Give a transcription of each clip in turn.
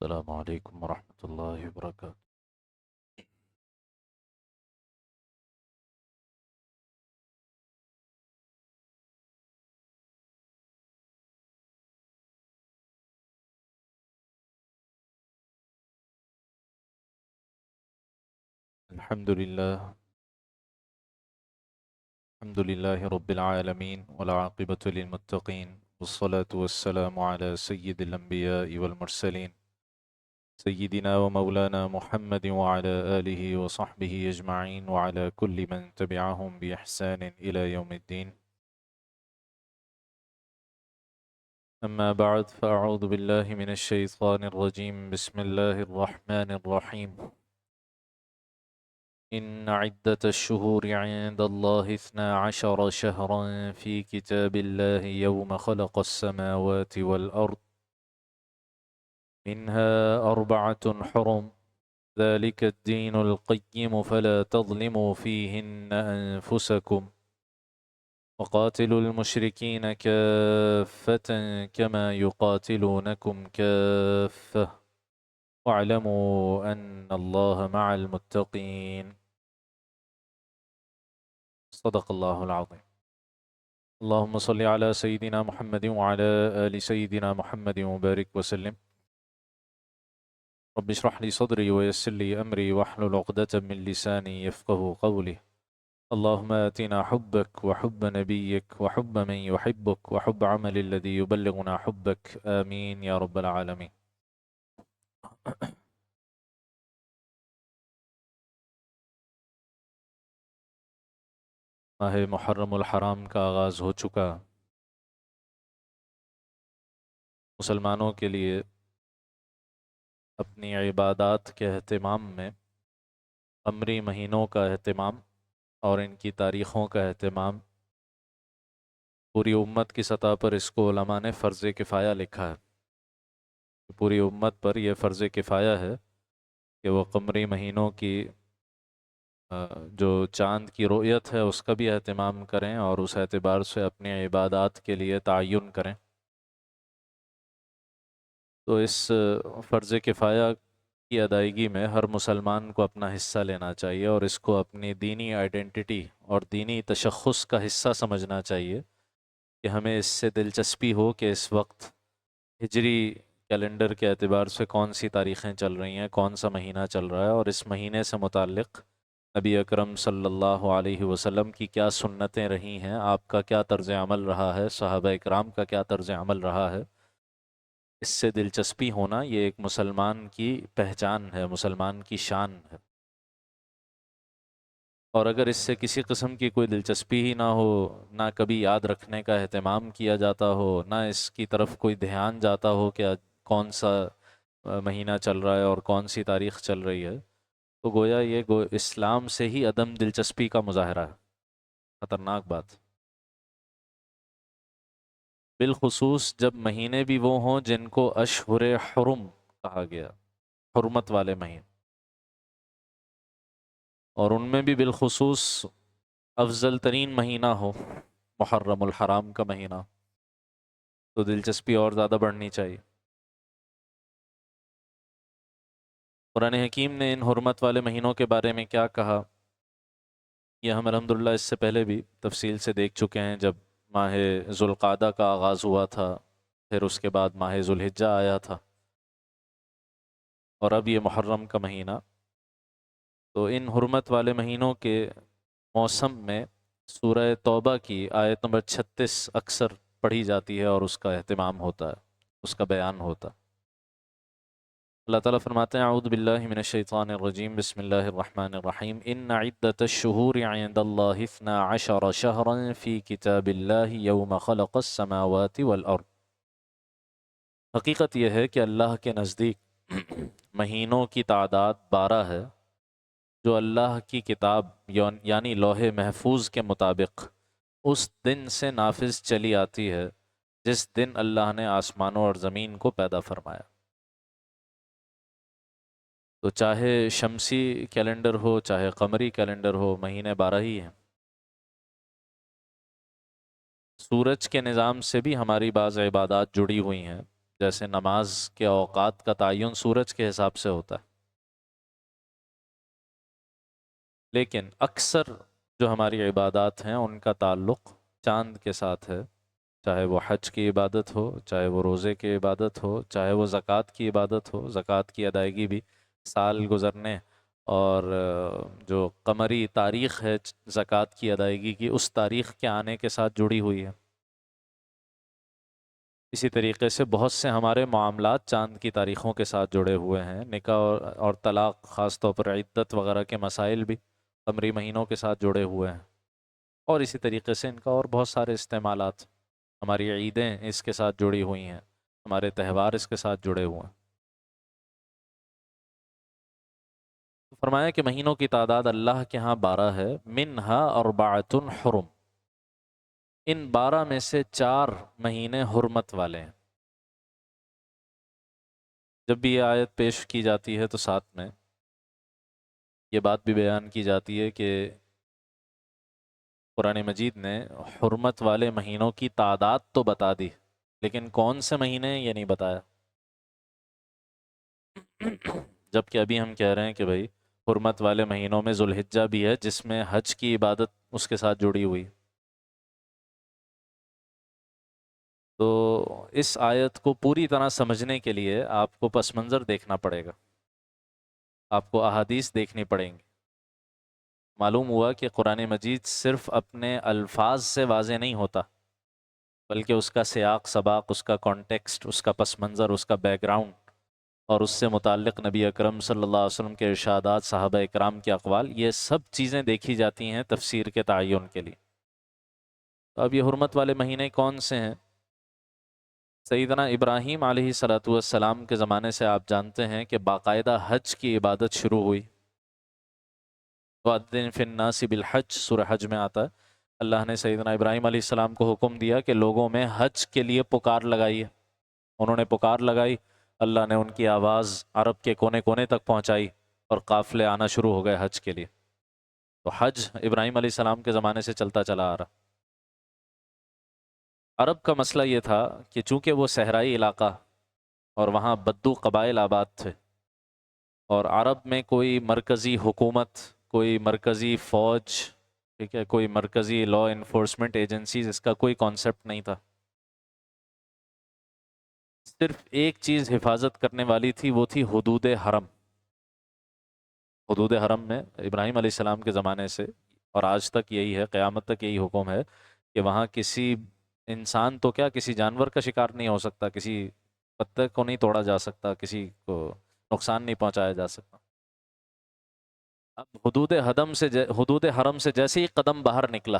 السلام علیکم ورحمۃ اللہ وبرکاتہ۔ الحمد للہ رب العالمین والعاقبۃ للمتقین والصلاة والسلام علی سید الانبیاء والمرسلین سیدنا و مولانا محمد وعلى آلہ وصحبہ اجمعین وعلى کل من تبعہم بإحسان إلی یوم الدین۔ اما بعد فاعوذ باللہ من الشیطان الرجیم، بسم اللہ الرحمن الرحیم۔ إن عدة الشهور عند الله 12 شهرا في كتاب الله يوم خلق السماوات والأرض منها 4 حرم ذلك الدين القيم فلا تظلموا فيهن أنفسكم وقاتلوا المشركين كافة كما يقاتلونكم كافة واعلموا أن الله مع المتقين صدق اللہ العظیم۔ اللہم صلی علی سیدنا محمد وعلی آل سیدنا محمد وبارک وسلم۔ رب اشرح لی صدری ویسر لی امری واحلل عقدۃ من لسانی یفقهوا قولی۔ اللہم آتنا حبک وحب نبیک وحب من یحبک وحب عمل الذی یبلغنا حبک، آمین یا رب العالمین۔ ماہ محرم الحرام کا آغاز ہو چکا۔ مسلمانوں کے لیے اپنی عبادات کے اہتمام میں قمری مہینوں کا اہتمام اور ان کی تاریخوں کا اہتمام، پوری امت کی سطح پر اس کو علماء نے فرض کفایہ لکھا ہے۔ پوری امت پر یہ فرض کفایہ ہے کہ وہ قمری مہینوں کی جو چاند کی رؤیت ہے اس کا بھی اہتمام کریں اور اس اعتبار سے اپنی عبادات کے لیے تعین کریں۔ تو اس فرض کفایہ کی ادائیگی میں ہر مسلمان کو اپنا حصہ لینا چاہیے اور اس کو اپنی دینی آئیڈینٹی اور دینی تشخص کا حصہ سمجھنا چاہیے کہ ہمیں اس سے دلچسپی ہو کہ اس وقت ہجری کیلنڈر کے اعتبار سے کون سی تاریخیں چل رہی ہیں، کون سا مہینہ چل رہا ہے، اور اس مہینے سے متعلق نبی اکرم صلی اللہ علیہ وسلم کی کیا سنتیں رہی ہیں، آپ کا کیا طرز عمل رہا ہے، صحابہ اکرام کا کیا طرز عمل رہا ہے۔ اس سے دلچسپی ہونا یہ ایک مسلمان کی پہچان ہے، مسلمان کی شان ہے۔ اور اگر اس سے کسی قسم کی کوئی دلچسپی ہی نہ ہو، نہ کبھی یاد رکھنے کا اہتمام کیا جاتا ہو، نہ اس کی طرف کوئی دھیان جاتا ہو کہ کون سا مہینہ چل رہا ہے اور کون سی تاریخ چل رہی ہے، تو گویا یہ اسلام سے ہی عدم دلچسپی کا مظاہرہ ہے۔ خطرناک بات، بالخصوص جب مہینے بھی وہ ہوں جن کو اشہر حرم کہا گیا، حرمت والے مہینے، اور ان میں بھی بالخصوص افضل ترین مہینہ ہو محرم الحرام کا مہینہ، تو دلچسپی اور زیادہ بڑھنی چاہیے۔ قرآن حکیم نے ان حرمت والے مہینوں کے بارے میں کیا کہا، یہ ہم الحمدللہ اس سے پہلے بھی تفصیل سے دیکھ چکے ہیں، جب ماہ ذوالقعدہ کا آغاز ہوا تھا، پھر اس کے بعد ماہ ذوالحجہ آیا تھا، اور اب یہ محرم کا مہینہ۔ تو ان حرمت والے مہینوں کے موسم میں سورہ توبہ کی آیت نمبر 36 اکثر پڑھی جاتی ہے اور اس کا اہتمام ہوتا ہے، اس کا بیان ہوتا ہے۔ اللہ تعالیٰ فرماتے ہیں اعوذ باللہ من الشیطان الرجیم، بسم اللہ الرحمن الرحیم، ان عدت الشہور عند اللہ 12 شہرا فی کتاب اللہ یوم خلق السماوات والارض۔ حقیقت یہ ہے کہ اللہ کے نزدیک مہینوں کی تعداد 12 ہے، جو اللہ کی کتاب یعنی لوح محفوظ کے مطابق اس دن سے نافذ چلی آتی ہے جس دن اللہ نے آسمانوں اور زمین کو پیدا فرمایا۔ تو چاہے شمسی کیلنڈر ہو چاہے قمری کیلنڈر ہو، مہینے 12 ہی ہیں۔ سورج کے نظام سے بھی ہماری بعض عبادات جڑی ہوئی ہیں، جیسے نماز کے اوقات کا تعین سورج کے حساب سے ہوتا ہے، لیکن اکثر جو ہماری عبادات ہیں ان کا تعلق چاند کے ساتھ ہے، چاہے وہ حج کی عبادت ہو، چاہے وہ روزے کی عبادت ہو، چاہے وہ زکوٰۃ کی عبادت ہو۔ زکوٰۃ کی ادائیگی بھی سال گزرنے اور جو قمری تاریخ ہے زکوٰۃ کی ادائیگی کی، اس تاریخ کے آنے کے ساتھ جڑی ہوئی ہے۔ اسی طریقے سے بہت سے ہمارے معاملات چاند کی تاریخوں کے ساتھ جڑے ہوئے ہیں، نکاح اور طلاق، خاص طور پر عدت وغیرہ کے مسائل بھی قمری مہینوں کے ساتھ جڑے ہوئے ہیں، اور اسی طریقے سے ان کا اور بہت سارے استعمالات، ہماری عیدیں اس کے ساتھ جڑی ہوئی ہیں، ہمارے تہوار اس کے ساتھ جڑے ہوئے ہیں۔ فرمایا کہ مہینوں کی تعداد اللہ کے ہاں 12 ہے، منہا اربعۃ حرم، ان 12 میں سے 4 مہینے حرمت والے ہیں۔ جب بھی یہ آیت پیش کی جاتی ہے تو ساتھ میں یہ بات بھی بیان کی جاتی ہے کہ قرآن مجید نے حرمت والے مہینوں کی تعداد تو بتا دی، لیکن کون سے مہینے ہیں یہ نہیں بتایا۔ جبکہ ابھی ہم کہہ رہے ہیں کہ بھائی حرمت والے مہینوں میں ذوالحجہ بھی ہے، جس میں حج کی عبادت اس کے ساتھ جڑی ہوئی۔ تو اس آیت کو پوری طرح سمجھنے کے لیے آپ کو پس منظر دیکھنا پڑے گا، آپ کو احادیث دیکھنی پڑیں گی۔ معلوم ہوا کہ قرآن مجید صرف اپنے الفاظ سے واضح نہیں ہوتا، بلکہ اس کا سیاق سباق، اس کا کانٹیکسٹ، اس کا پس منظر، اس کا بیک گراؤنڈ، اور اس سے متعلق نبی اکرم صلی اللہ علیہ وسلم کے ارشادات، صحابہ اکرام کے اقوال، یہ سب چیزیں دیکھی جاتی ہیں تفسیر کے تعین کے لیے۔ تو اب یہ حرمت والے مہینے کون سے ہیں؟ سیدنا ابراہیم علیہ صلاۃ والسلام کے زمانے سے آپ جانتے ہیں کہ باقاعدہ حج کی عبادت شروع ہوئی۔ وَأَذِّن فِي النَّاسِ بِالْحَجِّ، سورہ حج میں آتا ہے، اللہ نے سیدنا ابراہیم علیہ السلام کو حکم دیا کہ لوگوں میں حج کے لیے پکار لگائیے۔ انہوں نے پکار لگائی، اللہ نے ان کی آواز عرب کے کونے کونے تک پہنچائی اور قافلے آنا شروع ہو گئے حج کے لیے۔ تو حج ابراہیم علیہ السلام کے زمانے سے چلتا چلا آ رہا۔ عرب کا مسئلہ یہ تھا کہ چونکہ وہ صحرائی علاقہ اور وہاں بدو قبائل آباد تھے، اور عرب میں کوئی مرکزی حکومت، کوئی مرکزی فوج، ٹھیک ہے، کوئی مرکزی لا انفورسمنٹ ایجنسیز، اس کا کوئی کانسیپٹ نہیں تھا۔ صرف ایک چیز حفاظت کرنے والی تھی، وہ تھی حدود حرم۔ حدود حرم میں ابراہیم علیہ السلام کے زمانے سے اور آج تک یہی ہے، قیامت تک یہی حکم ہے کہ وہاں کسی انسان تو کیا، کسی جانور کا شکار نہیں ہو سکتا، کسی پتے کو نہیں توڑا جا سکتا، کسی کو نقصان نہیں پہنچایا جا سکتا۔ اب حدود حرم سے جیسے ہی قدم باہر نکلا،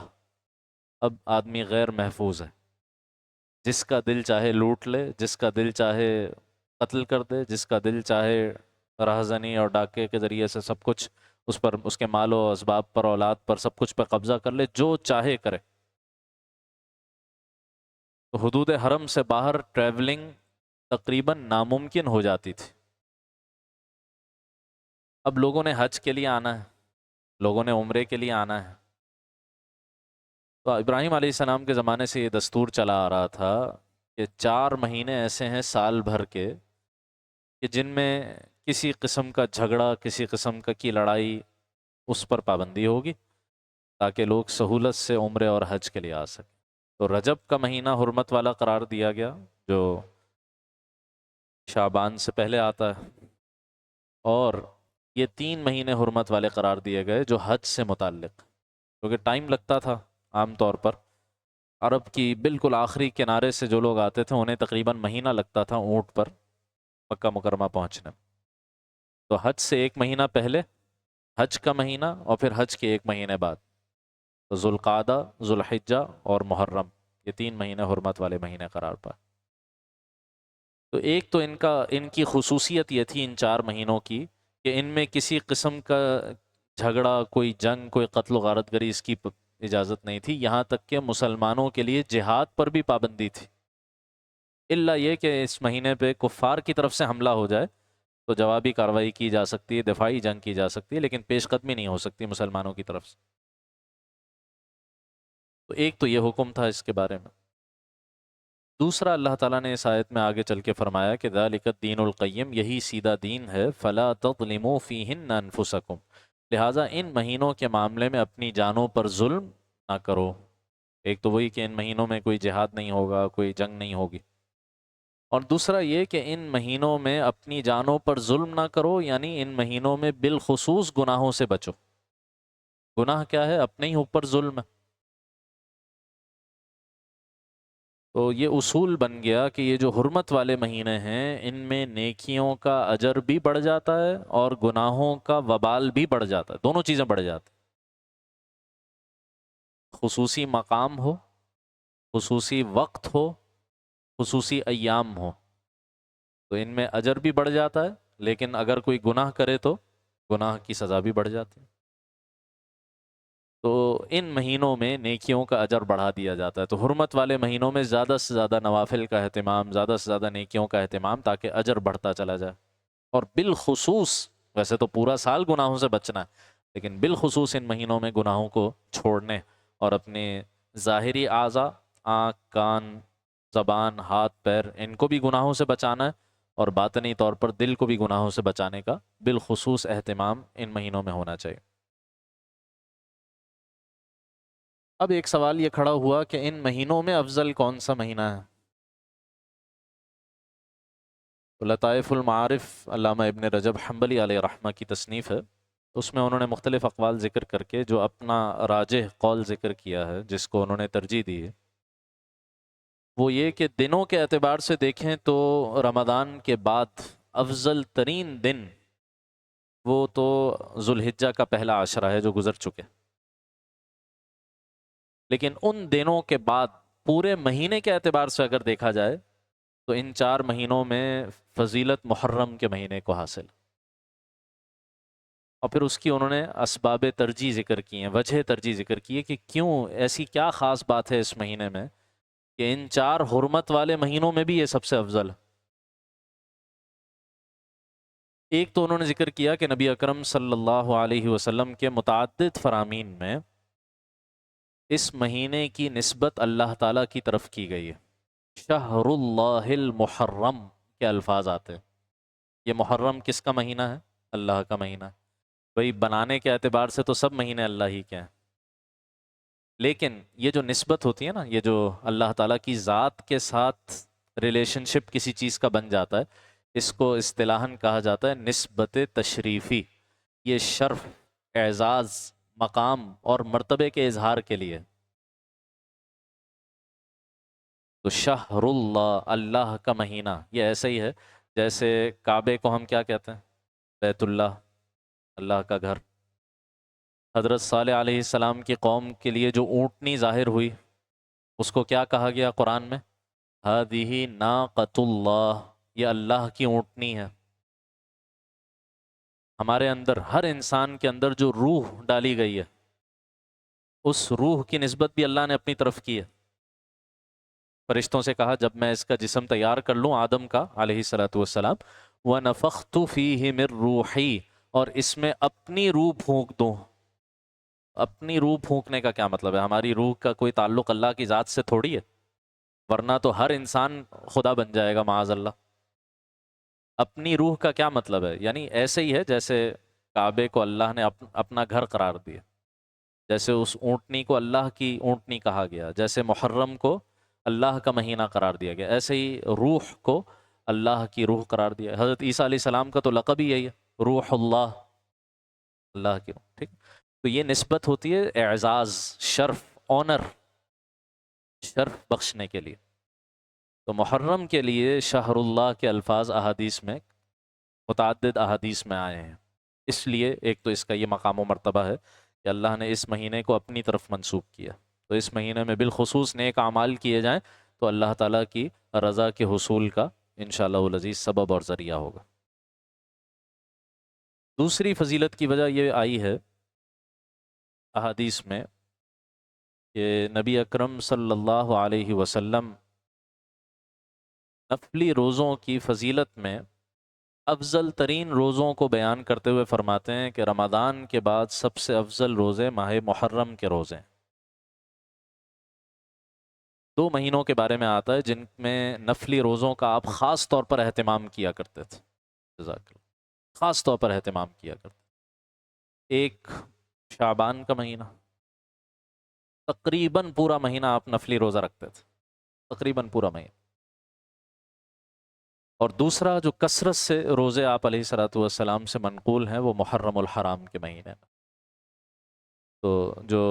اب آدمی غیر محفوظ ہے، جس کا دل چاہے لوٹ لے، جس کا دل چاہے قتل کر دے، جس کا دل چاہے راہزنی اور ڈاکے کے ذریعے سے سب کچھ اس پر، اس کے مال و اسباب پر، اولاد پر، سب کچھ پر قبضہ کر لے، جو چاہے کرے۔ تو حدود حرم سے باہر ٹریولنگ تقریباً ناممکن ہو جاتی تھی۔ اب لوگوں نے حج کے لیے آنا ہے، لوگوں نے عمرے کے لیے آنا ہے۔ تو ابراہیم علیہ السلام کے زمانے سے یہ دستور چلا آ رہا تھا کہ 4 مہینے ایسے ہیں سال بھر کے کہ جن میں کسی قسم کا جھگڑا، کسی قسم کی لڑائی، اس پر پابندی ہوگی، تاکہ لوگ سہولت سے عمرے اور حج کے لیے آ سکیں۔ تو رجب کا مہینہ حرمت والا قرار دیا گیا، جو شعبان سے پہلے آتا ہے، اور یہ 3 مہینے حرمت والے قرار دیے گئے جو حج سے متعلق، کیونکہ ٹائم لگتا تھا۔ عام طور پر عرب کی بالکل آخری کنارے سے جو لوگ آتے تھے انہیں تقریباً مہینہ لگتا تھا اونٹ پر مکہ مکرمہ پہنچنے میں۔ تو حج سے 1 مہینہ پہلے حج کا مہینہ، اور پھر حج کے 1 مہینے بعد، تو ذوالقعدہ، ذوالحجہ اور محرم، یہ 3 مہینے حرمت والے مہینے قرار پائے۔ تو ایک تو ان کی خصوصیت یہ تھی ان 4 مہینوں کی کہ ان میں کسی قسم کا جھگڑا، کوئی جنگ، کوئی قتل و غارت گری، اس کی اجازت نہیں تھی۔ یہاں تک کہ مسلمانوں کے لیے جہاد پر بھی پابندی تھی، الا یہ کہ اس مہینے پہ کفار کی طرف سے حملہ ہو جائے تو جوابی کارروائی کی جا سکتی ہے، دفاعی جنگ کی جا سکتی ہے، لیکن پیش قدمی نہیں ہو سکتی مسلمانوں کی طرف سے۔ تو ایک تو یہ حکم تھا اس کے بارے میں۔ دوسرا اللہ تعالیٰ نے اس آیت میں آگے چل کے فرمایا کہ ذالک الدین القیم، یہی سیدھا دین ہے، فلا تظلموا فیہن انفسکم، لہٰذا ان مہینوں کے معاملے میں اپنی جانوں پر ظلم نہ کرو۔ ایک تو وہی کہ ان مہینوں میں کوئی جہاد نہیں ہوگا، کوئی جنگ نہیں ہوگی، اور دوسرا یہ کہ ان مہینوں میں اپنی جانوں پر ظلم نہ کرو، یعنی ان مہینوں میں بالخصوص گناہوں سے بچو۔ گناہ کیا ہے؟ اپنے ہی اوپر ظلم ہے۔ تو یہ اصول بن گیا کہ یہ جو حرمت والے مہینے ہیں ان میں نیکیوں کا اجر بھی بڑھ جاتا ہے اور گناہوں کا وبال بھی بڑھ جاتا ہے، دونوں چیزیں بڑھ جاتی ہیں۔ خصوصی مقام ہو، خصوصی وقت ہو، خصوصی ایام ہو، تو ان میں اجر بھی بڑھ جاتا ہے، لیکن اگر کوئی گناہ کرے تو گناہ کی سزا بھی بڑھ جاتی ہے۔ تو ان مہینوں میں نیکیوں کا اجر بڑھا دیا جاتا ہے، تو حرمت والے مہینوں میں زیادہ سے زیادہ نوافل کا اہتمام، زیادہ سے زیادہ نیکیوں کا اہتمام، تاکہ اجر بڑھتا چلا جائے۔ اور بالخصوص، ویسے تو پورا سال گناہوں سے بچنا ہے، لیکن بالخصوص ان مہینوں میں گناہوں کو چھوڑنے اور اپنے ظاہری اعضاء، آنکھ، کان، زبان، ہاتھ، پیر، ان کو بھی گناہوں سے بچانا ہے، اور باطنی طور پر دل کو بھی گناہوں سے بچانے کا بالخصوص اہتمام ان مہینوں میں ہونا چاہیے۔ اب ایک سوال یہ کھڑا ہوا کہ ان مہینوں میں افضل کون سا مہینہ ہے؟ تو لطائف المعارف، علامہ ابن رجب حنبلی علیہ رحمہ کی تصنیف ہے، اس میں انہوں نے مختلف اقوال ذکر کر کے جو اپنا راجح قول ذکر کیا ہے، جس کو انہوں نے ترجیح دی ہے، وہ یہ کہ دنوں کے اعتبار سے دیکھیں تو رمضان کے بعد افضل ترین دن وہ تو ذوالحجہ کا پہلا عشرہ ہے جو گزر چکے، لیکن ان دنوں کے بعد پورے مہینے کے اعتبار سے اگر دیکھا جائے تو ان 4 مہینوں میں فضیلت محرم کے مہینے کو حاصل، اور پھر اس کی انہوں نے اسباب ترجیح ذکر کی ہیں، وجہ ترجیح ذکر کی ہے کہ کیوں، ایسی کیا خاص بات ہے اس مہینے میں کہ ان 4 حرمت والے مہینوں میں بھی یہ سب سے افضل ہے۔ ایک تو انہوں نے ذکر کیا کہ نبی اکرم صلی اللہ علیہ وسلم کے متعدد فرامین میں اس مہینے کی نسبت اللہ تعالیٰ کی طرف کی گئی ہے۔ شہر اللہ المحرم کے الفاظ آتے ہیں۔ یہ محرم کس کا مہینہ ہے؟ اللہ کا مہینہ ہے۔ بھئی بنانے کے اعتبار سے تو سب مہینے اللہ ہی کے ہیں، لیکن یہ جو نسبت ہوتی ہے نا، یہ جو اللہ تعالیٰ کی ذات کے ساتھ ریلیشن شپ کسی چیز کا بن جاتا ہے، اس کو اصطلاحاً کہا جاتا ہے نسبت تشریفی۔ یہ شرف، اعزاز، مقام اور مرتبے کے اظہار کے لیے۔ تو شہر اللہ، اللہ کا مہینہ، یہ ایسا ہی ہے جیسے کعبے کو ہم کیا کہتے ہیں؟ بیت اللہ، اللہ کا گھر۔ حضرت صالح علیہ السلام کی قوم کے لیے جو اونٹنی ظاہر ہوئی، اس کو کیا کہا گیا قرآن میں؟ ہذہ ناقۃ اللہ، یہ اللہ کی اونٹنی ہے۔ ہمارے اندر، ہر انسان کے اندر جو روح ڈالی گئی ہے، اس روح کی نسبت بھی اللہ نے اپنی طرف کی ہے۔ فرشتوں سے کہا جب میں اس کا جسم تیار کر لوں، آدم کا علیہ الصلوۃ والسلام، وَنَفَخْتُ فِيهِ مِن رُوحِي، اور اس میں اپنی روح پھونک دوں۔ اپنی روح پھونکنے کا کیا مطلب ہے؟ ہماری روح کا کوئی تعلق اللہ کی ذات سے تھوڑی ہے، ورنہ تو ہر انسان خدا بن جائے گا معاذ اللہ۔ اپنی روح کا کیا مطلب ہے؟ یعنی ایسے ہی ہے جیسے کعبے کو اللہ نے اپنا گھر قرار دیا، جیسے اس اونٹنی کو اللہ کی اونٹنی کہا گیا، جیسے محرم کو اللہ کا مہینہ قرار دیا گیا، ایسے ہی روح کو اللہ کی روح قرار دیا۔ حضرت عیسیٰ علیہ السلام کا تو لقب ہی یہی ہے، روح اللہ، اللہ کی روح۔ ٹھیک، تو یہ نسبت ہوتی ہے اعزاز، شرف، آنر، شرف بخشنے کے لیے۔ تو محرم کے لیے شہر اللہ کے الفاظ احادیث میں، متعدد احادیث میں آئے ہیں، اس لیے ایک تو اس کا یہ مقام و مرتبہ ہے کہ اللہ نے اس مہینے کو اپنی طرف منسوب کیا، تو اس مہینے میں بالخصوص نیک اعمال کیے جائیں تو اللہ تعالیٰ کی رضا کے حصول کا انشاءاللہ العزیز سبب اور ذریعہ ہوگا۔ دوسری فضیلت کی وجہ یہ آئی ہے احادیث میں کہ نبی اکرم صلی اللہ علیہ وسلم نفلی روزوں کی فضیلت میں افضل ترین روزوں کو بیان کرتے ہوئے فرماتے ہیں کہ رمضان کے بعد سب سے افضل روزے ماہ محرم کے روزے ہیں۔ دو مہینوں کے بارے میں آتا ہے جن میں نفلی روزوں کا آپ خاص طور پر اہتمام کیا کرتے تھے، جزاک اللہ، خاص طور پر اہتمام کیا کرتے تھے۔ ایک شعبان کا مہینہ، تقریباً پورا مہینہ آپ نفلی روزہ رکھتے تھے، تقریباً پورا مہینہ۔ اور دوسرا جو کثرت سے روزے آپ علیہ الصلوۃ والسلام سے منقول ہیں وہ محرم الحرام کے مہینے میں۔ تو جو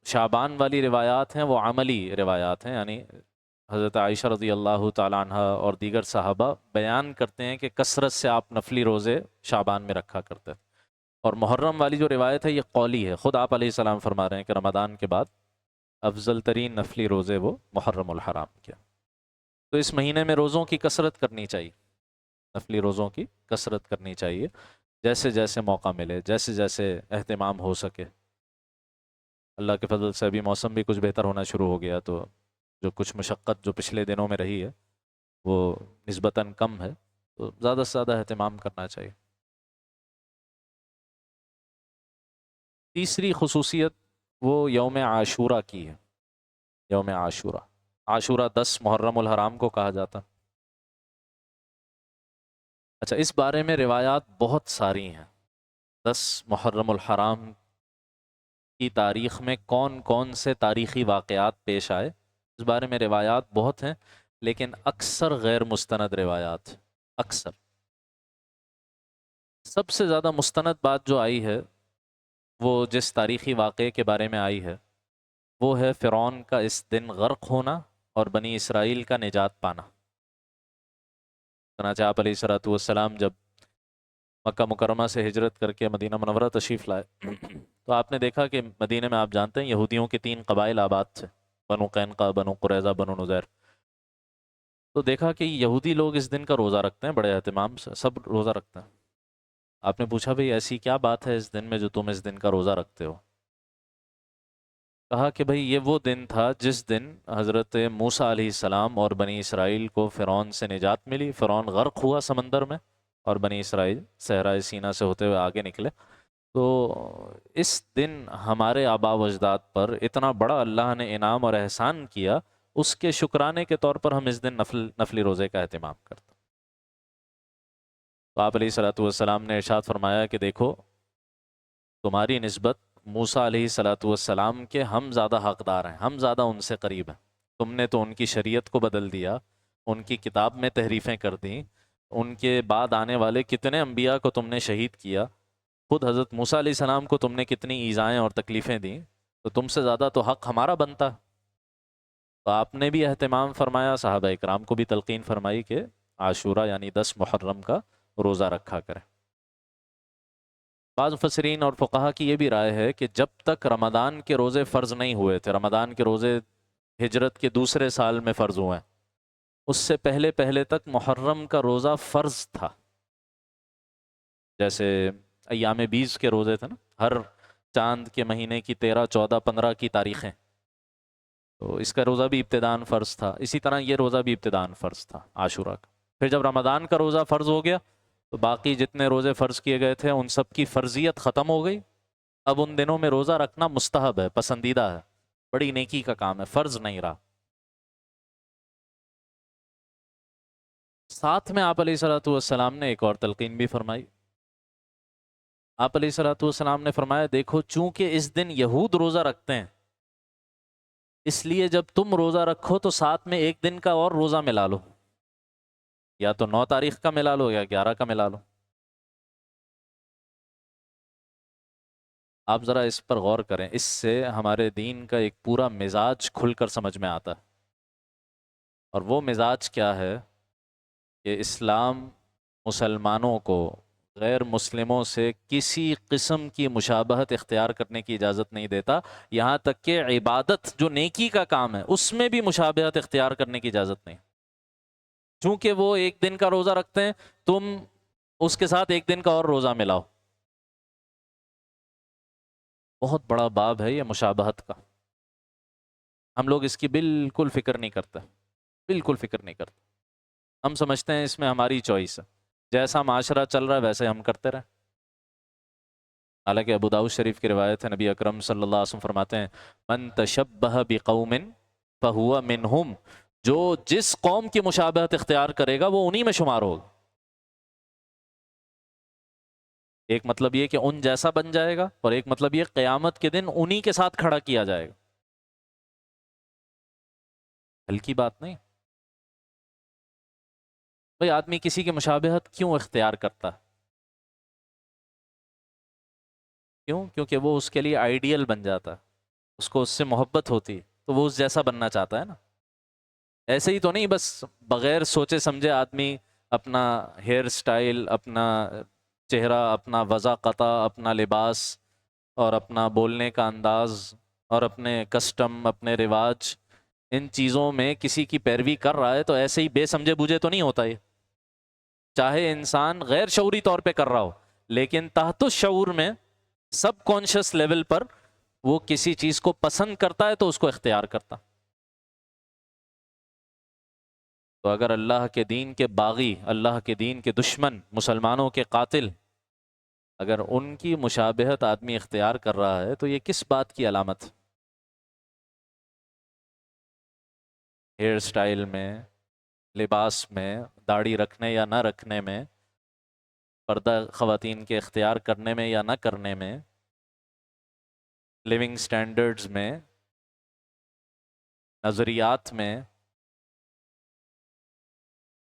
شعبان والی روایات ہیں وہ عملی روایات ہیں، یعنی حضرت عائشہ رضی اللہ تعالیٰ عنہ اور دیگر صحابہ بیان کرتے ہیں کہ کثرت سے آپ نفلی روزے شعبان میں رکھا کرتے تھے۔ اور محرم والی جو روایت ہے یہ قولی ہے، خود آپ علیہ السلام فرما رہے ہیں کہ رمضان کے بعد افضل ترین نفلی روزے وہ محرم الحرام کے۔ تو اس مہینے میں روزوں کی کثرت کرنی چاہیے، نفلی روزوں کی کثرت کرنی چاہیے، جیسے جیسے موقع ملے، جیسے جیسے اہتمام ہو سکے۔ اللہ کے فضل سے ابھی موسم بھی کچھ بہتر ہونا شروع ہو گیا، تو جو کچھ مشقت جو پچھلے دنوں میں رہی ہے وہ نسبتاً کم ہے، تو زیادہ سے زیادہ اہتمام کرنا چاہیے۔ تیسری خصوصیت وہ یوم عاشورہ کی ہے، یوم عاشورہ۔ عاشورہ 10 محرم الحرام کو کہا جاتا۔ اچھا، اس بارے میں روایات بہت ساری ہیں، 10 محرم الحرام کی تاریخ میں کون کون سے تاریخی واقعات پیش آئے، اس بارے میں روایات بہت ہیں، لیکن اکثر غیر مستند روایات، اکثر۔ سب سے زیادہ مستند بات جو آئی ہے وہ جس تاریخی واقعے کے بارے میں آئی ہے وہ ہے فرعون کا اس دن غرق ہونا اور بنی اسرائیل کا نجات پانا۔ چنانچہ آپ علیہ الصلوۃ والسلام جب مکہ مکرمہ سے ہجرت کر کے مدینہ منورہ تشریف لائے تو آپ نے دیکھا کہ مدینہ میں آپ جانتے ہیں یہودیوں کے 3 قبائل آباد تھے، بنو قینقاع، بنو قریظہ، بنو نذیر۔ تو دیکھا کہ یہودی لوگ اس دن کا روزہ رکھتے ہیں بڑے اہتمام سے، سب روزہ رکھتے ہیں۔ آپ نے پوچھا بھئی ایسی کیا بات ہے اس دن میں جو تم اس دن کا روزہ رکھتے ہو؟ کہا کہ بھئی یہ وہ دن تھا جس دن حضرت موسیٰ علیہ السلام اور بنی اسرائیل کو فرعون سے نجات ملی، فرعون غرق ہوا سمندر میں اور بنی اسرائیل صحرائے سینا سے ہوتے ہوئے آگے نکلے۔ تو اس دن ہمارے آباء و اجداد پر اتنا بڑا اللہ نے انعام اور احسان کیا، اس کے شکرانے کے طور پر ہم اس دن نفلی روزے کا اہتمام کرتے ہیں۔ تو آپ علیہ الصلوۃ والسلام نے ارشاد فرمایا کہ دیکھو تمہاری نسبت موسیٰ علیہ الصلوۃ والسلام کے ہم زیادہ حقدار ہیں، ہم زیادہ ان سے قریب ہیں۔ تم نے تو ان کی شریعت کو بدل دیا، ان کی کتاب میں تحریفیں کر دیں، ان کے بعد آنے والے کتنے انبیاء کو تم نے شہید کیا، خود حضرت موسیٰ علیہ السلام کو تم نے کتنی ایذائیں اور تکلیفیں دیں، تو تم سے زیادہ تو حق ہمارا بنتا۔ تو آپ نے بھی اہتمام فرمایا، صحابہ اکرام کو بھی تلقین فرمائی کہ عاشورہ یعنی 10 محرم کا روزہ رکھا کریں۔ بعض مفسرین اور فقہا کی یہ بھی رائے ہے کہ جب تک رمضان کے روزے فرض نہیں ہوئے تھے، رمضان کے روزے ہجرت کے دوسرے سال میں فرض ہوئے ہیں، اس سے پہلے پہلے تک محرم کا روزہ فرض تھا۔ جیسے ایام بیس کے روزے تھے نا، ہر چاند کے مہینے کی 13، 14، 15 کی تاریخیں، تو اس کا روزہ بھی ابتداً فرض تھا، اسی طرح یہ روزہ بھی ابتداً فرض تھا عاشورہ کا۔ پھر جب رمضان کا روزہ فرض ہو گیا تو باقی جتنے روزے فرض کیے گئے تھے ان سب کی فرضیت ختم ہو گئی، اب ان دنوں میں روزہ رکھنا مستحب ہے، پسندیدہ ہے، بڑی نیکی کا کام ہے، فرض نہیں رہا۔ ساتھ میں آپ علیہ الصلوۃ والسلام نے ایک اور تلقین بھی فرمائی۔ آپ علیہ الصلوۃ والسلام نے فرمایا دیکھو چونکہ اس دن یہود روزہ رکھتے ہیں، اس لیے جب تم روزہ رکھو تو ساتھ میں ایک دن کا اور روزہ ملا لو، یا تو 9 تاریخ کا ملا لو یا 11 کا ملا لو۔ آپ ذرا اس پر غور کریں، اس سے ہمارے دین کا ایک پورا مزاج کھل کر سمجھ میں آتا ہے۔ اور وہ مزاج کیا ہے کہ اسلام مسلمانوں کو غیر مسلموں سے کسی قسم کی مشابہت اختیار کرنے کی اجازت نہیں دیتا، یہاں تک کہ عبادت جو نیکی کا کام ہے اس میں بھی مشابہت اختیار کرنے کی اجازت نہیں۔ چونکہ وہ ایک دن کا روزہ رکھتے ہیں، تم اس کے ساتھ ایک دن کا اور روزہ ملاؤ۔ بہت بڑا باب ہے یہ مشابہت کا، ہم لوگ اس کی بالکل فکر نہیں کرتے، بالکل فکر نہیں کرتے۔ ہم سمجھتے ہیں اس میں ہماری چوائس ہے، جیسا معاشرہ چل رہا ہے ویسے ہم کرتے رہیں۔ حالانکہ ابو داؤد شریف کی روایت ہے، نبی اکرم صلی اللہ علیہ وسلم فرماتے ہیں من تشبہ بقوم فہو منہم، جو جس قوم کی مشابہت اختیار کرے گا وہ انہی میں شمار ہوگا۔ ایک مطلب یہ کہ ان جیسا بن جائے گا، اور ایک مطلب یہ قیامت کے دن انہی کے ساتھ کھڑا کیا جائے گا۔ ہلکی بات نہیں بھئی۔ آدمی کسی کی مشابہت کیوں اختیار کرتا ہے؟ کیوں؟ کیونکہ وہ اس کے لیے آئیڈیل بن جاتا ہے، اس کو اس سے محبت ہوتی ہے، تو وہ اس جیسا بننا چاہتا ہے نا۔ ایسے ہی تو نہیں بس بغیر سوچے سمجھے آدمی اپنا ہیئر سٹائل، اپنا چہرہ، اپنا وضع قطع، اپنا لباس اور اپنا بولنے کا انداز اور اپنے کسٹم، اپنے رواج، ان چیزوں میں کسی کی پیروی کر رہا ہے تو ایسے ہی بے سمجھے بوجھے تو نہیں ہوتا یہ۔ چاہے انسان غیر شعوری طور پہ کر رہا ہو، لیکن تحت الشعور میں، سب کانشس لیول پر وہ کسی چیز کو پسند کرتا ہے تو اس کو اختیار کرتا۔ تو اگر اللہ کے دین کے باغی، اللہ کے دین کے دشمن، مسلمانوں کے قاتل، اگر ان کی مشابہت آدمی اختیار کر رہا ہے تو یہ کس بات کی علامت؟ ہیئر سٹائل میں، لباس میں، داڑھی رکھنے یا نہ رکھنے میں، پردہ خواتین کے اختیار کرنے میں یا نہ کرنے میں، لیونگ سٹینڈرڈز میں، نظریات میں،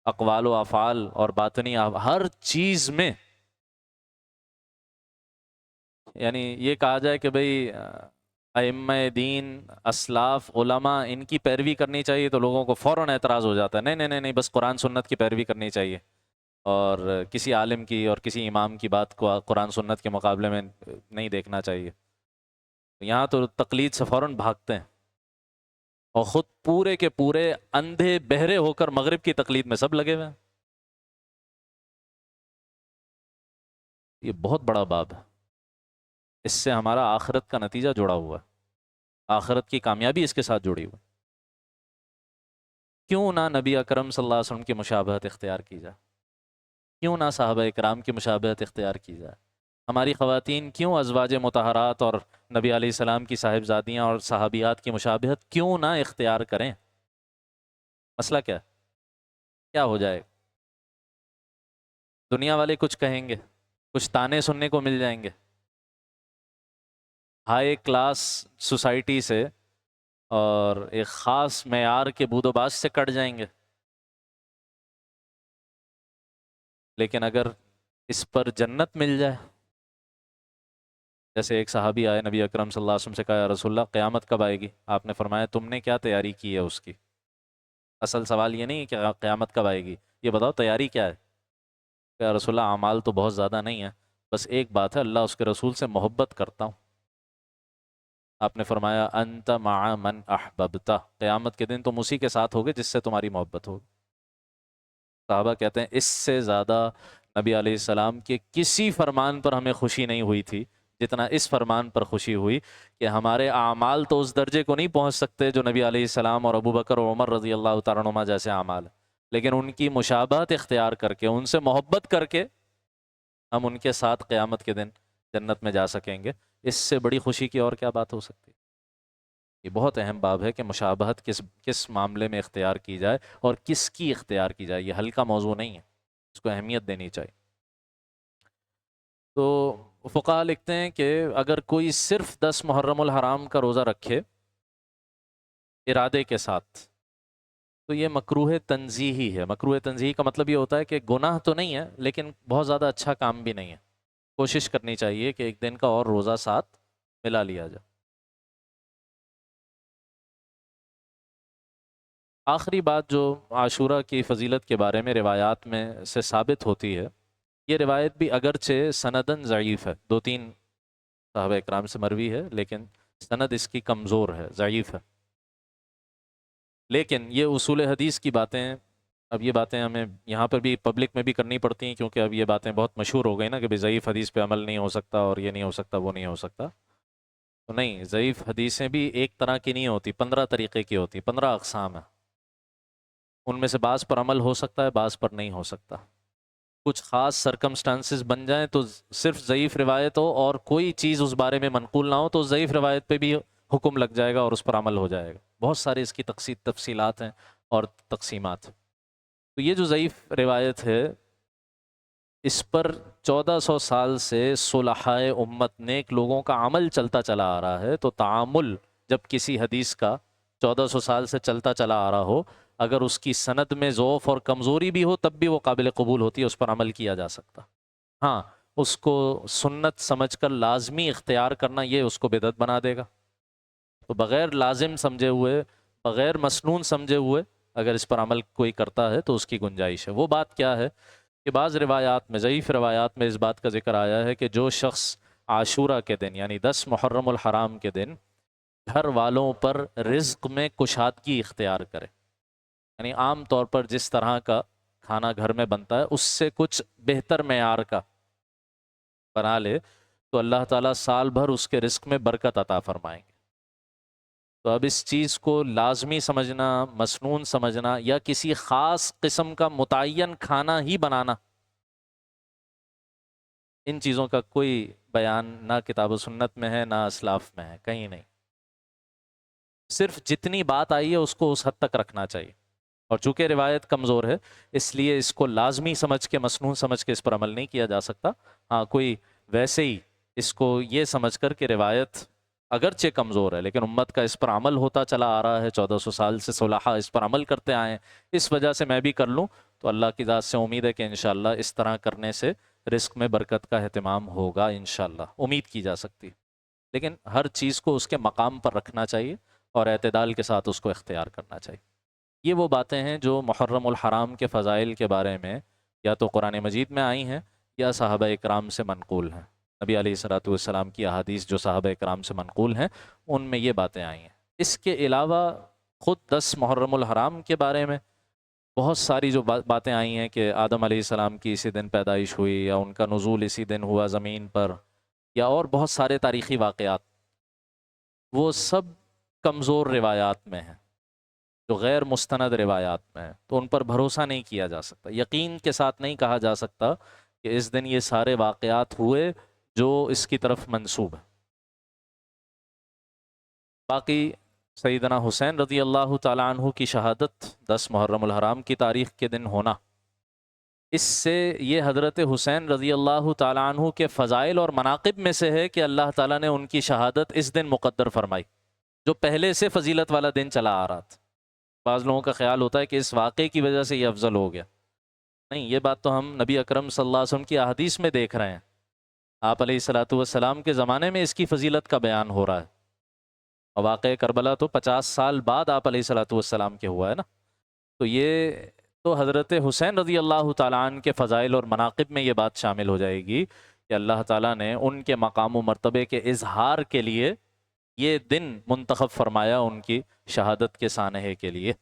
اقوال و افعال اور باطنی ہر چیز میں۔ یعنی یہ کہا جائے کہ بھئی ائمہ دین، اسلاف، علماء، ان کی پیروی کرنی چاہیے تو لوگوں کو فوراً اعتراض ہو جاتا ہے، نہیں نہیں نہیں نہیں، بس قرآن سنت کی پیروی کرنی چاہیے، اور کسی عالم کی اور کسی امام کی بات کو قرآن سنت کے مقابلے میں نہیں دیکھنا چاہیے۔ یہاں تو تقلید سے فوراً بھاگتے ہیں، اور خود پورے کے پورے اندھے بہرے ہو کر مغرب کی تقلید میں سب لگے ہوئے ہیں۔ یہ بہت بڑا باب ہے، اس سے ہمارا آخرت کا نتیجہ جڑا ہوا ہے، آخرت کی کامیابی اس کے ساتھ جڑی ہوئی۔ کیوں نہ نبی اکرم صلی اللہ علیہ وسلم کی مشابہت اختیار کی جائے؟ کیوں نہ صحابہ اکرام کی مشابہت اختیار کی جائے؟ ہماری خواتین کیوں ازواج مطہرات اور نبی علیہ السلام کی صاحبزادیاں اور صحابیات کی مشابہت کیوں نہ اختیار کریں؟ مسئلہ کیا ہے؟ کیا ہو جائے؟ دنیا والے کچھ کہیں گے، کچھ تانے سننے کو مل جائیں گے، ہائی کلاس سوسائٹی سے اور ایک خاص معیار کے بود و باش سے کٹ جائیں گے۔ لیکن اگر اس پر جنت مل جائے، جیسے ایک صحابی آئے نبی اکرم صلی اللہ علیہ وسلم سے، کہا یا رسول اللہ قیامت کب آئے گی؟ آپ نے فرمایا تم نے کیا تیاری کی ہے اس کی؟ اصل سوال یہ نہیں کہ قیامت کب آئے گی، یہ بتاؤ تیاری کیا ہے؟ کہ یا رسول اللہ اعمال تو بہت زیادہ نہیں ہے، بس ایک بات ہے، اللہ اس کے رسول سے محبت کرتا ہوں۔ آپ نے فرمایا انت مع من احببتا، قیامت کے دن تم اسی کے ساتھ ہوگے جس سے تمہاری محبت ہوگی۔ صحابہ کہتے ہیں اس سے زیادہ نبی علیہ السلام کے کسی فرمان پر ہمیں خوشی نہیں ہوئی تھی جتنا اس فرمان پر خوشی ہوئی کہ ہمارے اعمال تو اس درجے کو نہیں پہنچ سکتے جو نبی علیہ السلام اور ابو بکر اور عمر رضی اللہ تعالیٰ عنہما جیسے اعمال ہیں، لیکن ان کی مشابہت اختیار کر کے، ان سے محبت کر کے ہم ان کے ساتھ قیامت کے دن جنت میں جا سکیں گے۔ اس سے بڑی خوشی کی اور کیا بات ہو سکتی ہے؟ یہ بہت اہم باب ہے کہ مشابہت کس معاملے میں اختیار کی جائے اور کس کی اختیار کی جائے۔ یہ ہلکا موضوع نہیں ہے، اس کو اہمیت دینی چاہیے۔ تو فقہا لکھتے ہیں کہ اگر کوئی صرف 10 محرم الحرام کا روزہ رکھے ارادے کے ساتھ تو یہ مکروہ تنزیہی ہے۔ مکروہ تنزیہی کا مطلب یہ ہوتا ہے کہ گناہ تو نہیں ہے لیکن بہت زیادہ اچھا کام بھی نہیں ہے، کوشش کرنی چاہیے کہ ایک دن کا اور روزہ ساتھ ملا لیا جائے۔ آخری بات جو عاشورہ کی فضیلت کے بارے میں روایات میں سے ثابت ہوتی ہے، یہ روایت بھی اگرچہ سندن ضعیف ہے، 2-3 صحابہ اکرام سے مروی ہے لیکن سند اس کی کمزور ہے، ضعیف ہے، لیکن یہ اصول حدیث کی باتیں ہیں۔ اب یہ باتیں ہمیں یہاں پر بھی پبلک میں بھی کرنی پڑتی ہیں کیونکہ اب یہ باتیں بہت مشہور ہو گئی نا کہ ضعیف حدیث پہ عمل نہیں ہو سکتا اور یہ نہیں ہو سکتا، وہ نہیں ہو سکتا۔ تو نہیں، ضعیف حدیثیں بھی ایک طرح کی نہیں ہوتی، 15 طریقے کی ہوتی، 15 اقسام ہیں، ان میں سے بعض پر عمل ہو سکتا ہے، بعض پر نہیں ہو سکتا۔ کچھ خاص سرکمسٹانسز بن جائیں تو صرف ضعیف روایت ہو اور کوئی چیز اس بارے میں منقول نہ ہو تو ضعیف روایت پہ بھی حکم لگ جائے گا اور اس پر عمل ہو جائے گا، بہت سارے اس کی تفصیلات ہیں اور تقسیمات۔ تو یہ جو ضعیف روایت ہے اس پر 1400 سال سے صلحائے امت نیک لوگوں کا عمل چلتا چلا آ رہا ہے۔ تو تعامل جب کسی حدیث کا 1400 سال سے چلتا چلا آ رہا ہو، اگر اس کی سند میں ضعف اور کمزوری بھی ہو تب بھی وہ قابل قبول ہوتی ہے، اس پر عمل کیا جا سکتا۔ ہاں، اس کو سنت سمجھ کر لازمی اختیار کرنا یہ اس کو بدعت بنا دے گا۔ تو بغیر لازم سمجھے ہوئے، بغیر مسنون سمجھے ہوئے اگر اس پر عمل کوئی کرتا ہے تو اس کی گنجائش ہے۔ وہ بات کیا ہے کہ بعض روایات میں، ضعیف روایات میں اس بات کا ذکر آیا ہے کہ جو شخص عاشورہ کے دن یعنی 10 محرم الحرام کے دن گھر والوں پر رزق میں کشادگی اختیار کرے، یعنی عام طور پر جس طرح کا کھانا گھر میں بنتا ہے اس سے کچھ بہتر معیار کا بنا لے، تو اللہ تعالیٰ سال بھر اس کے رزق میں برکت عطا فرمائیں گے۔ تو اب اس چیز کو لازمی سمجھنا، مسنون سمجھنا یا کسی خاص قسم کا متعین کھانا ہی بنانا، ان چیزوں کا کوئی بیان نہ کتاب و سنت میں ہے نہ اسلاف میں ہے، کہیں نہیں۔ صرف جتنی بات آئی ہے اس کو اس حد تک رکھنا چاہیے، اور چونکہ روایت کمزور ہے اس لیے اس کو لازمی سمجھ کے، مسنون سمجھ کے اس پر عمل نہیں کیا جا سکتا۔ ہاں، کوئی ویسے ہی اس کو یہ سمجھ کر کہ روایت اگرچہ کمزور ہے لیکن امت کا اس پر عمل ہوتا چلا آ رہا ہے، 1400 سال سے صلحاء اس پر عمل کرتے آئے ہیں، اس وجہ سے میں بھی کر لوں، تو اللہ کی ذات سے امید ہے کہ انشاءاللہ اس طرح کرنے سے رزق میں برکت کا اہتمام ہوگا، انشاءاللہ امید کی جا سکتی۔ لیکن ہر چیز کو اس کے مقام پر رکھنا چاہیے اور اعتدال کے ساتھ اس کو اختیار کرنا چاہیے۔ یہ وہ باتیں ہیں جو محرم الحرام کے فضائل کے بارے میں یا تو قرآن مجید میں آئی ہیں یا صحابہ اکرام سے منقول ہیں۔ نبی علیہ الصلوۃ والسلام کی احادیث جو صحابہ اکرام سے منقول ہیں ان میں یہ باتیں آئی ہیں۔ اس کے علاوہ خود 10 محرم الحرام کے بارے میں بہت ساری جو باتیں آئی ہیں کہ آدم علیہ السلام کی اسی دن پیدائش ہوئی یا ان کا نزول اسی دن ہوا زمین پر، یا اور بہت سارے تاریخی واقعات، وہ سب کمزور روایات میں ہیں، جو غیر مستند روایات میں ہیں، تو ان پر بھروسہ نہیں کیا جا سکتا، یقین کے ساتھ نہیں کہا جا سکتا کہ اس دن یہ سارے واقعات ہوئے جو اس کی طرف منسوب ہے۔ باقی سیدنا حسین رضی اللہ تعالیٰ عنہ کی شہادت 10 محرم الحرام کی تاریخ کے دن ہونا، اس سے یہ حضرت حسین رضی اللہ تعالیٰ عنہ کے فضائل اور مناقب میں سے ہے کہ اللہ تعالیٰ نے ان کی شہادت اس دن مقدر فرمائی، جو پہلے سے فضیلت والا دن چلا آ رہا تھا۔ بعض لوگوں کا خیال ہوتا ہے کہ اس واقعے کی وجہ سے یہ افضل ہو گیا، نہیں، یہ بات تو ہم نبی اکرم صلی اللہ علیہ وسلم کی احادیث میں دیکھ رہے ہیں۔ آپ علیہ الصلوۃ والسلام کے زمانے میں اس کی فضیلت کا بیان ہو رہا ہے، اور واقعہ کربلا تو 50 سال بعد آپ علیہ الصلوۃ والسلام کے ہوا ہے نا، تو یہ تو حضرت حسین رضی اللہ تعالیٰ عنہ کے فضائل اور مناقب میں یہ بات شامل ہو جائے گی کہ اللہ تعالیٰ نے ان کے مقام و مرتبے کے اظہار کے لیے یہ دن منتخب فرمایا ان کی شہادت کے سانحے کے لیے۔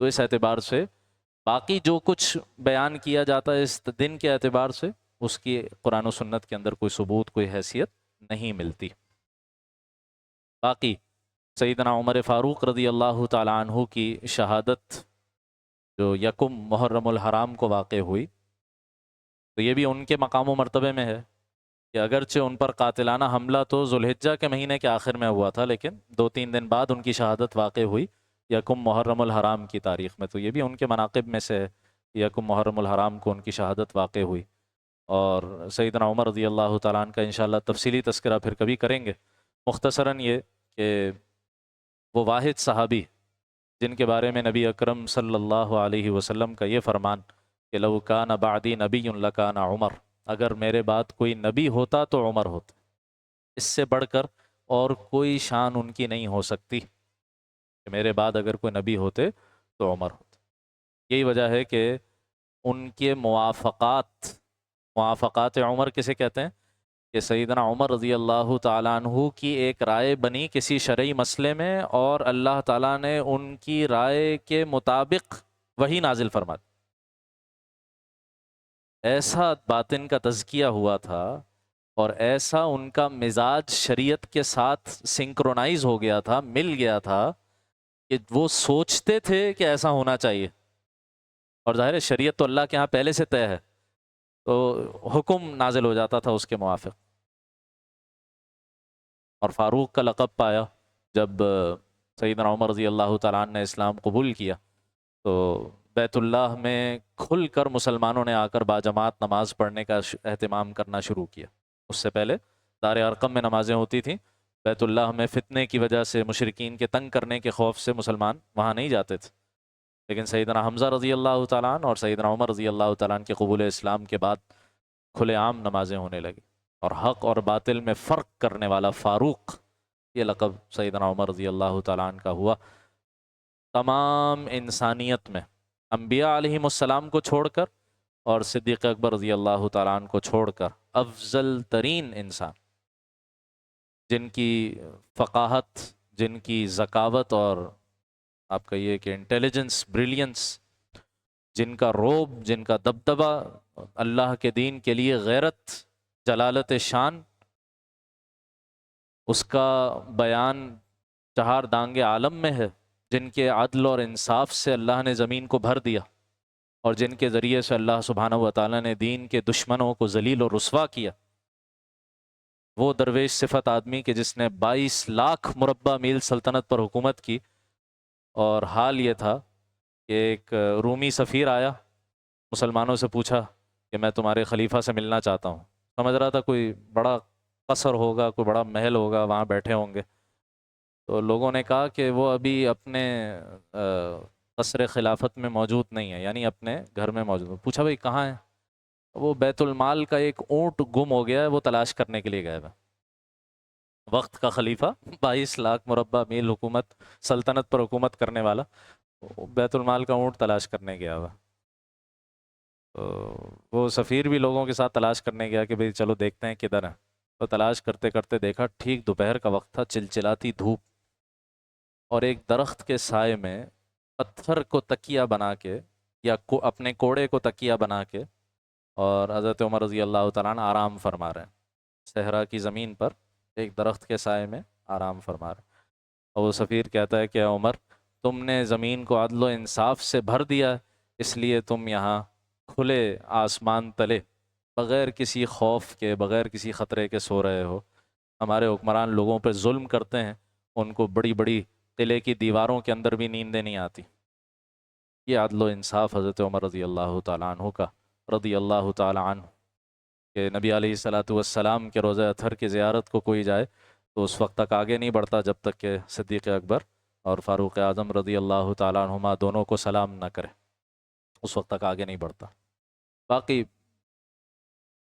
تو اس اعتبار سے باقی جو کچھ بیان کیا جاتا ہے اس دن کے اعتبار سے، اس کی قرآن و سنت کے اندر کوئی ثبوت، کوئی حیثیت نہیں ملتی۔ باقی سیدنا عمر فاروق رضی اللہ تعالیٰ عنہ کی شہادت جو یکم محرم الحرام کو واقع ہوئی، تو یہ بھی ان کے مقام و مرتبے میں ہے کہ اگرچہ ان پر قاتلانہ حملہ تو ذوالحجہ کے مہینے کے آخر میں ہوا تھا، لیکن 2-3 دن بعد ان کی شہادت واقع ہوئی یکم محرم الحرام کی تاریخ میں، تو یہ بھی ان کے مناقب میں سے ہے، یکم محرم الحرام کو ان کی شہادت واقع ہوئی۔ اور سیدنا عمر رضی اللہ تعالیٰ عنہ کا انشاءاللہ تفصیلی تذکرہ پھر کبھی کریں گے۔ مختصراً یہ کہ وہ واحد صحابی جن کے بارے میں نبی اکرم صلی اللہ علیہ وسلم کا یہ فرمان کہ لو کان بعدی نبی لکان عمر، اگر میرے بعد کوئی نبی ہوتا تو عمر ہوتا، اس سے بڑھ کر اور کوئی شان ان کی نہیں ہو سکتی کہ میرے بعد اگر کوئی نبی ہوتے تو عمر ہوتے۔ یہی وجہ ہے کہ ان کے موافقات عمر کسے کہتے ہیں کہ سیدنا عمر رضی اللہ تعالیٰ عنہ کی ایک رائے بنی کسی شرعی مسئلے میں، اور اللہ تعالیٰ نے ان کی رائے کے مطابق وحی نازل فرما دی۔ ایسا باطن کا تزکیہ ہوا تھا اور ایسا ان کا مزاج شریعت کے ساتھ سنکرونائز ہو گیا تھا، مل گیا تھا کہ وہ سوچتے تھے کہ ایسا ہونا چاہیے، اور ظاہر ہے شریعت تو اللہ کے ہاں پہلے سے طے ہے، تو حکم نازل ہو جاتا تھا اس کے موافق۔ اور فاروق کا لقب پایا جب سیدنا عمر رضی اللہ تعالیٰ عنہ نے اسلام قبول کیا تو بیت اللہ میں کھل کر مسلمانوں نے آ کر باجماعت نماز پڑھنے کا اہتمام کرنا شروع کیا۔ اس سے پہلے دار ارقم میں نمازیں ہوتی تھیں، بیت اللہ میں فتنے کی وجہ سے مشرکین کے تنگ کرنے کے خوف سے مسلمان وہاں نہیں جاتے تھے، لیکن سیدنا حمزہ رضی اللہ تعالیٰ عنہ اور سیدنا عمر رضی اللہ تعالیٰ عنہ کے قبول اسلام کے بعد کھلے عام نمازیں ہونے لگی، اور حق اور باطل میں فرق کرنے والا فاروق، یہ لقب سیدنا عمر رضی اللہ تعالیٰ عنہ کا ہوا۔ تمام انسانیت میں انبیاء علیہم السلام کو چھوڑ کر اور صدیق اکبر رضی اللہ تعالیٰ عنہ کو چھوڑ کر افضل ترین انسان، جن کی فقاہت، جن کی ذکاوت اور آپ کہیے کہ انٹیلیجنس، بریلینس، جن کا روب، جن کا دبدبہ، اللہ کے دین کے لیے غیرت، جلالت شان، اس کا بیان چہار دانگ عالم میں ہے، جن کے عدل اور انصاف سے اللہ نے زمین کو بھر دیا اور جن کے ذریعے سے اللہ سبحانہ و تعالیٰ نے دین کے دشمنوں کو ذلیل و رسوا کیا، وہ درویش صفت آدمی کہ جس نے 22 لاکھ مربع میل سلطنت پر حکومت کی، اور حال یہ تھا کہ ایک رومی سفیر آیا، مسلمانوں سے پوچھا کہ میں تمہارے خلیفہ سے ملنا چاہتا ہوں، سمجھ رہا تھا کوئی بڑا قصر ہوگا، کوئی بڑا محل ہوگا، وہاں بیٹھے ہوں گے، تو لوگوں نے کہا کہ وہ ابھی اپنے قصر خلافت میں موجود نہیں ہے، یعنی اپنے گھر میں موجود ہے۔ پوچھا بھائی کہاں ہے؟ وہ بیت المال کا ایک اونٹ گم ہو گیا ہے، وہ تلاش کرنے کے لیے گئے ہوئے۔ وقت کا خلیفہ، 22 لاکھ مربع میل حکومت، سلطنت پر حکومت کرنے والا، بیت المال کا اونٹ تلاش کرنے گیا ہوا۔ تو وہ سفیر بھی لوگوں کے ساتھ تلاش کرنے گیا کہ بھئی چلو دیکھتے ہیں کدھر ہے، تو تلاش کرتے کرتے دیکھا ٹھیک دوپہر کا وقت تھا، چلچلاتی دھوپ، اور ایک درخت کے سائے میں پتھر کو تکیہ بنا کے یا اپنے کوڑے کو تکیہ بنا کے، اور حضرت عمر رضی اللہ تعالیٰ عنہ آرام فرما رہے ہیں صحرا کی زمین پر، ایک درخت کے سائے میں آرام فرما رہے ہیں۔ اور وہ سفیر کہتا ہے کہ عمر، تم نے زمین کو عدل و انصاف سے بھر دیا، اس لیے تم یہاں کھلے آسمان تلے بغیر کسی خوف کے، بغیر کسی خطرے کے سو رہے ہو۔ ہمارے حکمران لوگوں پہ ظلم کرتے ہیں، ان کو بڑی بڑی قلعے کی دیواروں کے اندر بھی نیندیں نہیں آتی۔ یہ عدل و انصاف حضرت عمر رضی اللہ تعالیٰ عنہ کا، رضی اللہ تعالیٰ عنہ، کہ نبی علیہ الصلاۃ والسلام کے روضہ اطہر کی زیارت کو کوئی جائے تو اس وقت تک آگے نہیں بڑھتا جب تک کہ صدیق اکبر اور فاروق اعظم رضی اللہ تعالیٰ عنہما دونوں کو سلام نہ کرے، اس وقت تک آگے نہیں بڑھتا۔ باقی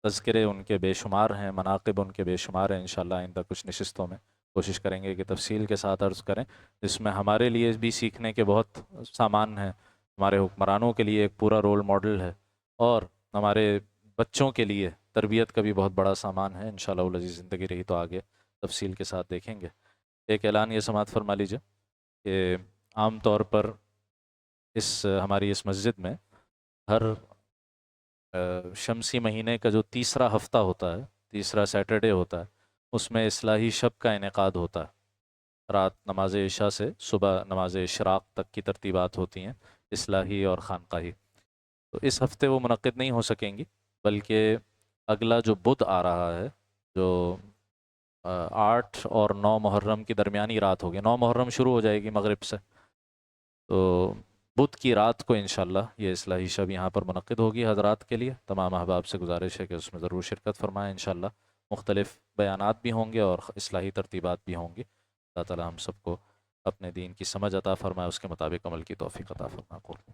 تذکرے ان کے بے شمار ہیں، مناقب ان کے بے شمار ہیں، انشاءاللہ آئندہ کچھ نشستوں میں کوشش کریں گے کہ تفصیل کے ساتھ عرض کریں، جس میں ہمارے لیے بھی سیکھنے کے بہت سامان ہیں، ہمارے حکمرانوں کے لیے ایک پورا رول ماڈل ہے، اور ہمارے بچوں کے لیے تربیت کا بھی بہت بڑا سامان ہے۔ انشاءاللہ العزیز زندگی رہی تو آگے تفصیل کے ساتھ دیکھیں گے۔ ایک اعلان یہ سماعت فرما لیجیے کہ عام طور پر ہماری اس مسجد میں ہر شمسی مہینے کا جو تیسرا ہفتہ ہوتا ہے، تیسرا سیٹرڈے ہوتا ہے، اس میں اصلاحی شب کا انعقاد ہوتا ہے۔ رات نماز عشاء سے صبح نماز اشراق تک کی ترتیبات ہوتی ہیں، اصلاحی اور خانقاہی۔ تو اس ہفتے وہ منعقد نہیں ہو سکیں گی، بلکہ اگلا جو بدھ آ رہا ہے، جو 8 اور 9 محرم کی درمیانی رات ہوگی، 9 محرم شروع ہو جائے گی مغرب سے، تو بدھ کی رات کو انشاءاللہ یہ اصلاحی شب یہاں پر منعقد ہوگی حضرات کے لیے۔ تمام احباب سے گزارش ہے کہ اس میں ضرور شرکت فرمائیں۔ انشاءاللہ مختلف بیانات بھی ہوں گے اور اصلاحی ترتیبات بھی ہوں گی۔ اللہ تعالی ہم سب کو اپنے دین کی سمجھ عطا فرمائے، اس کے مطابق عمل کی توفیق عطا فرمائے۔